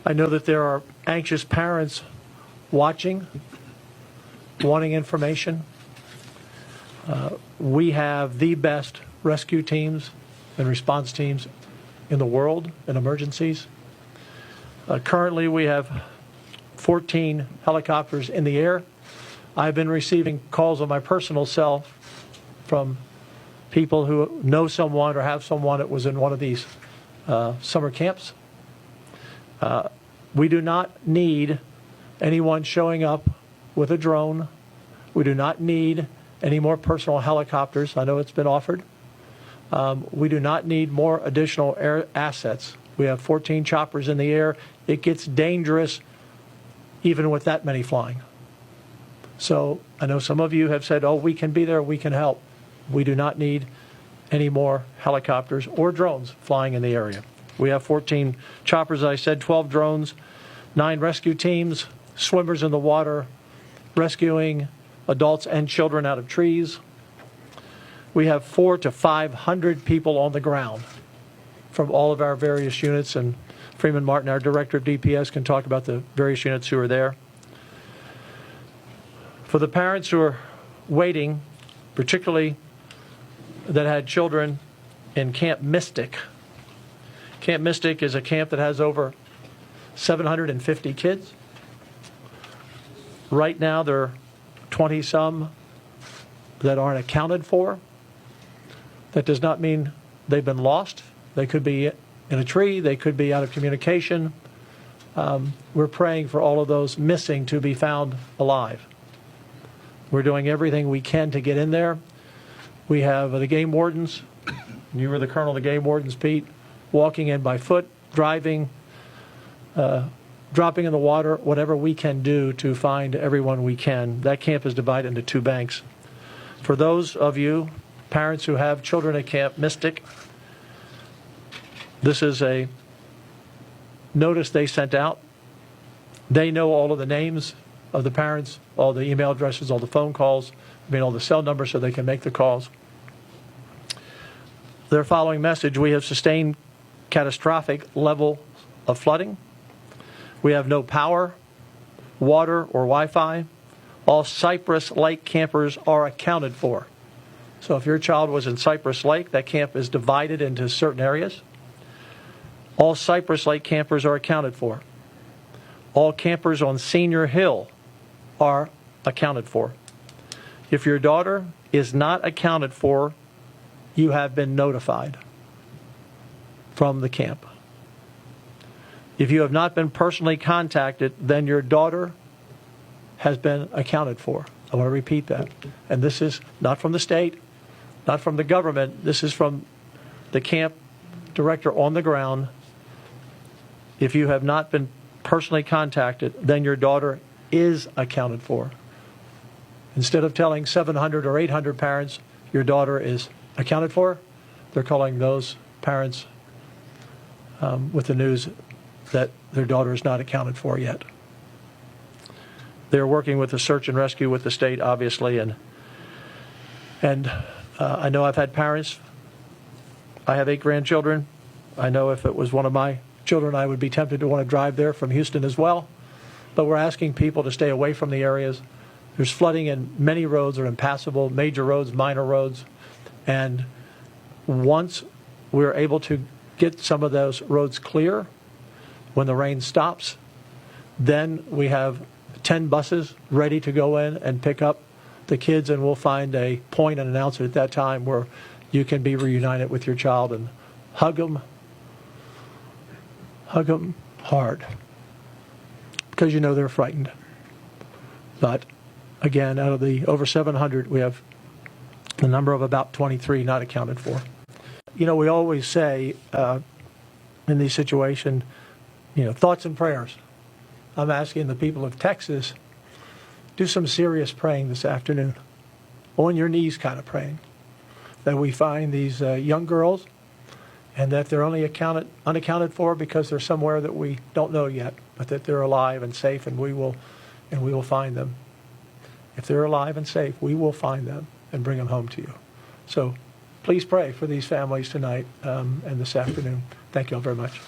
I know that there are anxious parents watching, wanting information. We have the best rescue teams and response teams in the world in emergencies. Currently, we have 14 helicopters in the air. I've been receiving calls on my personal cell from people who know someone or have someone that was in one of these summer camps. We do not need anyone showing up with a drone. We do not need any more personal helicopters. I know it's been offered. We do not need more additional air assets. We have 14 choppers in the air. It gets dangerous even with that many flying. So I know some of you have said, oh, we can be there, we can help. We do not need any more helicopters or drones flying in the area. We have 14 choppers, as I said, 12 drones, 9 rescue teams, swimmers in the water, rescuing adults and children out of trees. We have 400 to 500 people on the ground from all of our various units, and Freeman Martin, our director of DPS, can talk about the various units who are there. For the parents who are waiting, particularly that had children in Camp Mystic. Camp Mystic is a camp that has over 750 kids. Right now, there are 20-some that aren't accounted for. That does not mean they've been lost. They could be in a tree. They could be out of communication. We're praying for all of those missing to be found alive. We're doing everything we can to get in there. We have the game wardens. You were the colonel of the game wardens, Pete, walking in by foot, driving, dropping in the water, whatever we can do to find everyone we can. That camp is divided into 2 banks. For those of you, parents who have children at Camp Mystic, this is a notice they sent out. They know all of the names of the parents, all the email addresses, all the phone calls, all the cell numbers so they can make the calls. Their following message: we have sustained catastrophic level of flooding. We have no power, water, or Wi-Fi. All Cypress Lake campers are accounted for. So if your child was in Cypress Lake, that camp is divided into certain areas. All Cypress Lake campers are accounted for. All campers on Senior Hill are accounted for. If your daughter is not accounted for, you have been notified from the camp. If you have not been personally contacted, then your daughter has been accounted for. I want to repeat that. And this is not from the state, not from the government. This is from the camp director on the ground. If you have not been personally contacted, then your daughter is accounted for. Instead of telling 700 or 800 parents your daughter is accounted for, they're calling those parents with the news that their daughter is not accounted for yet. They're working with the search and rescue with the state, obviously, and I know I've had parents. I have 8 grandchildren. I know if it was one of my children, I would be tempted to want to drive there from Houston as well. But we're asking people to stay away from the areas. There's flooding in many roads are impassable, major roads, minor roads. And once we're able to get some of those roads clear, when the rain stops, then we have 10 buses ready to go in and pick up the kids, and we'll find a point and announce it at that time where you can be reunited with your child and hug them hard, because you know they're frightened. But again, out of the over 700, we have the number of about 23 not accounted for. You know, we always say in these situations, thoughts and prayers. I'm asking the people of Texas, do some serious praying this afternoon, on your knees kind of praying, that we find these young girls, and that they're only unaccounted for because they're somewhere that we don't know yet, but that they're alive and safe, and we will find them. If they're alive and safe, we will find them and bring them home to you. So please pray for these families tonight and this afternoon. Thank you all very much.